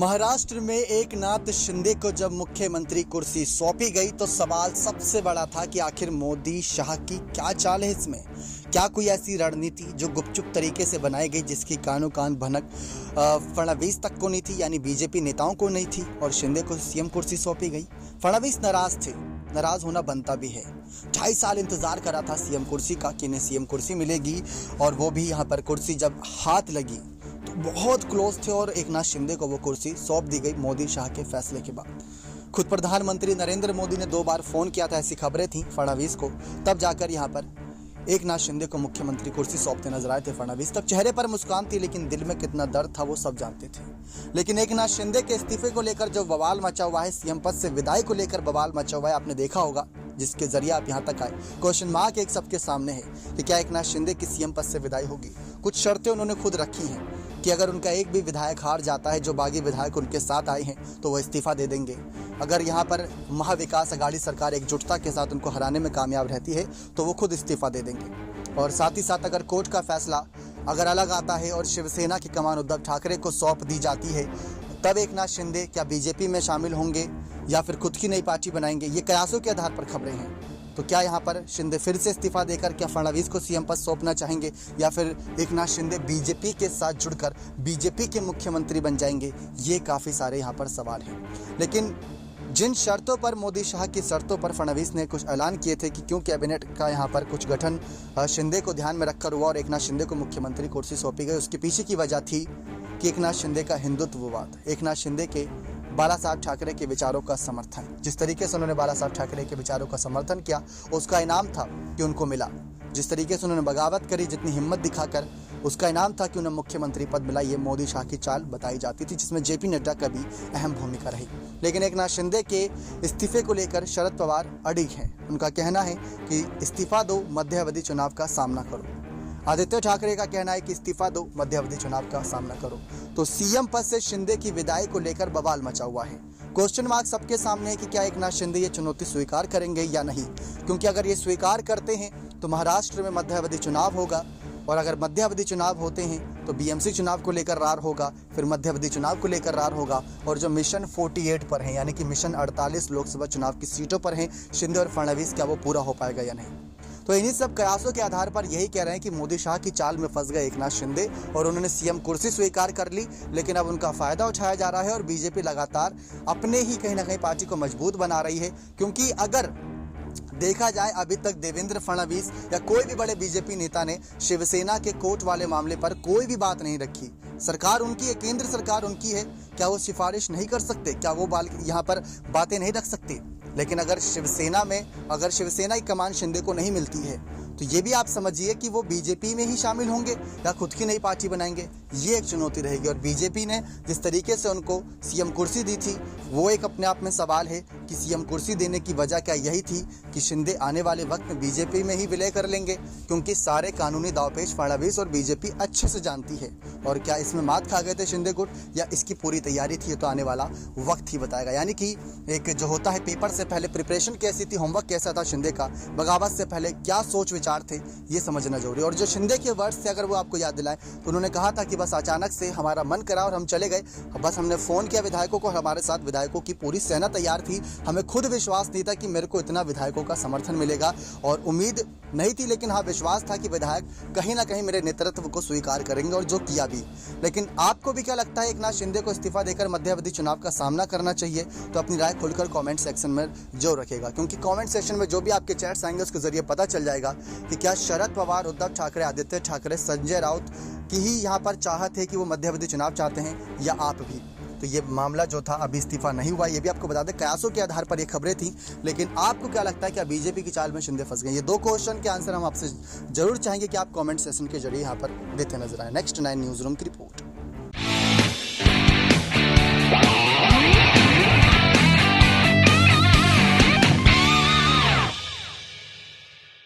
महाराष्ट्र में एकनाथ शिंदे को जब मुख्यमंत्री कुर्सी सौंपी गई तो सवाल सबसे बड़ा था कि आखिर मोदी शाह की क्या चाल है इसमें। क्या कोई ऐसी रणनीति जो गुपचुप तरीके से बनाई गई जिसकी कानो कान भनक फडणवीस तक को नहीं थी, यानी बीजेपी नेताओं को नहीं थी, और शिंदे को सीएम कुर्सी सौंपी गई। फडणवीस नाराज थे, नाराज होना बनता भी है। 2.5 साल इंतजार करा था सीएम कुर्सी का कि इन्हें सीएम कुर्सी मिलेगी, और वो भी यहाँ पर कुर्सी जब हाथ लगी तो बहुत क्लोज थे और एकनाथ शिंदे को वो कुर्सी सौंप दी गई मोदी शाह के फैसले के बाद। खुद प्रधानमंत्री नरेंद्र मोदी ने 2 बार फोन किया था, ऐसी खबरें थी फडणवीस को, तब जाकर यहाँ पर एकनाथ शिंदे को मुख्यमंत्री कुर्सी सौंपते नजर आए थे फडणवीस। तब चेहरे पर मुस्कान थी, लेकिन दिल में कितना दर्द था वो सब जानते थे। लेकिन एकनाथ शिंदे के इस्तीफे को लेकर जो बवाल मचा हुआ है, सीएम पद से विदाई को लेकर बवाल मचा हुआ है, आपने देखा होगा, जिसके जरिए आप यहाँ तक आए। क्वेश्चन मार्क एक सबके सामने है कि क्या एकनाथ शिंदे की सीएम पद से विदाई होगी। कुछ शर्तें उन्होंने खुद रखी हैं कि अगर उनका एक भी विधायक हार जाता है, जो बागी विधायक उनके साथ आए हैं, तो वो इस्तीफा दे देंगे। अगर यहाँ पर महाविकास अघाड़ी सरकार एकजुटता के साथ उनको हराने में कामयाब रहती है तो वो खुद इस्तीफा दे देंगे। और साथ ही साथ अगर कोर्ट का फैसला अगर अलग आता है और शिवसेना की कमान उद्धव ठाकरे को सौंप दी जाती है, तब एकनाथ शिंदे क्या बीजेपी में शामिल होंगे या फिर खुद की नई पार्टी बनाएंगे, ये कयासों के आधार पर खबरें हैं। तो क्या यहाँ पर शिंदे फिर से इस्तीफा देकर क्या फडणवीस को सीएम पद सौंपना चाहेंगे, या फिर एकनाथ शिंदे बीजेपी के साथ जुड़कर बीजेपी के मुख्यमंत्री बन जाएंगे, ये काफ़ी सारे यहाँ पर सवाल हैं। लेकिन जिन शर्तों पर, मोदी शाह की शर्तों पर फडणवीस ने कुछ ऐलान किए थे कि क्यों कैबिनेट का यहाँ पर कुछ गठन शिंदे को ध्यान में रखकर हुआ और एकनाथ शिंदे को मुख्यमंत्री कुर्सी सौंपी गई, उसके पीछे की वजह थी कि एकनाथ शिंदे का हिंदुत्ववाद, एकनाथ शिंदे के बाला साहब ठाकरे के विचारों का समर्थन। जिस तरीके से उन्होंने बाला साहब ठाकरे के विचारों का समर्थन किया, उसका इनाम था कि उनको मिला। जिस तरीके से उन्होंने बगावत करी, जितनी हिम्मत दिखाकर, उसका इनाम था कि उन्हें मुख्यमंत्री पद मिला। ये मोदी शाह की चाल बताई जाती थी, जिसमें जेपी नड्डा का भी अहम भूमिका रही। लेकिन एकनाथ शिंदे के इस्तीफे को लेकर शरद पवार अड़िग हैं। उनका कहना है कि इस्तीफा दो, मध्य अवधि चुनाव का सामना करो। आदित्य ठाकरे का कहना है कि इस्तीफा दो, मध्य अवधि चुनाव का सामना करो। तो सीएम पद से शिंदे की विदाई को लेकर बवाल मचा हुआ है। क्वेश्चन मार्क सबके सामने है कि क्या एकनाथ शिंदे ये चुनौती स्वीकार करेंगे या नहीं, क्योंकि अगर ये स्वीकार करते हैं तो महाराष्ट्र में मध्य अवधि चुनाव होगा, और अगर मध्य अवधि चुनाव होते हैं तो बीएमसी चुनाव को लेकर रार होगा, फिर मध्य अवधि चुनाव को लेकर रार होगा, और जो मिशन 48 पर है, यानी कि मिशन 48 लोकसभा चुनाव की सीटों पर हैं शिंदे और फडणवीस, क्या वो पूरा हो पाएगा या नहीं। तो इन्हीं सब कयासों के आधार पर यही कह रहे हैं कि मोदी शाह की चाल में फंस गए एकनाथ शिंदे, और उन्होंने सीएम कुर्सी स्वीकार कर ली, लेकिन अब उनका फायदा उठाया जा रहा है और बीजेपी लगातार अपने ही कहीं ना कहीं पार्टी को मजबूत बना रही है। क्योंकि अगर देखा जाए, अभी तक देवेंद्र फडणवीस या कोई भी बड़े बीजेपी नेता ने शिवसेना के कोर्ट वाले मामले पर कोई भी बात नहीं रखी। सरकार उनकी है, केंद्र सरकार उनकी है, क्या वो सिफारिश नहीं कर सकते, क्या वो यहाँ पर बातें नहीं रख सकते। लेकिन अगर शिवसेना की कमान शिंदे को नहीं मिलती है, तो ये भी आप समझिए कि वो बीजेपी में ही शामिल होंगे या खुद की नई पार्टी बनाएंगे, ये एक चुनौती रहेगी। और बीजेपी ने जिस तरीके से उनको सीएम कुर्सी दी थी, वो एक अपने आप में सवाल है कि सीएम कुर्सी देने की वजह क्या यही थी कि शिंदे आने वाले वक्त में बीजेपी में ही विलय कर लेंगे, क्योंकि सारे कानूनी दावपेच फडणवीस और बीजेपी अच्छे से जानती है। और क्या इसमें मात खा गए थे शिंदे गुट, या इसकी पूरी तैयारी थी, तो आने वाला वक्त ही बताएगा। यानी कि एक जो होता है, पेपर से पहले प्रिपरेशन कैसी थी, होमवर्क कैसा था शिंदे का, बगावत से पहले क्या सोच विचार थे, ये समझना जरूरी। और जो शिंदे के वर्ड्स थे, अगर वो आपको याद दिलाएं, तो उन्होंने कहा था कि बस अचानक से हमारा मन करा और हम चले गए, बस हमने फोन किया विधायकों को, हमारे साथ विधायकों की पूरी सेना तैयार थी, हमें खुद विश्वास नहीं था कि मेरे को इतना विधायकों का समर्थन मिलेगा, और उम्मीद नहीं थी, लेकिन हाँ विश्वास था कि विधायक कहीं ना कहीं मेरे नेतृत्व को स्वीकार करेंगे, और जो किया भी। लेकिन आपको भी क्या लगता है, एकनाथ शिंदे को इस्तीफा देकर मध्य अवधि चुनाव का सामना करना चाहिए? तो अपनी राय खुलकर कमेंट सेक्शन में जरूर रखेगा, क्योंकि कमेंट सेक्शन में जो भी आपके चैट्स आएंगे उसके जरिए पता चल जाएगा कि क्या शरद पवार, उद्धव ठाकरे, आदित्य ठाकरे, संजय राउत की ही यहाँ पर चाहत है कि वो मध्य अवधि चुनाव चाहते हैं, या आप भी। तो ये मामला जो था अभी इस्तीफा नहीं हुआ, ये भी आपको बता दें, कयासों के आधार पर ये खबरें थी। लेकिन आपको क्या लगता है, क्या बीजेपी की चाल में शिंदे फंस गए? ये 2 क्वेश्चन के आंसर हम आपसे जरूर चाहेंगे कि आप कमेंट सेक्शन के जरिए यहाँ पर देते नजर आए। नेक्स्ट 9 न्यूज़ रूम की रिपोर्ट।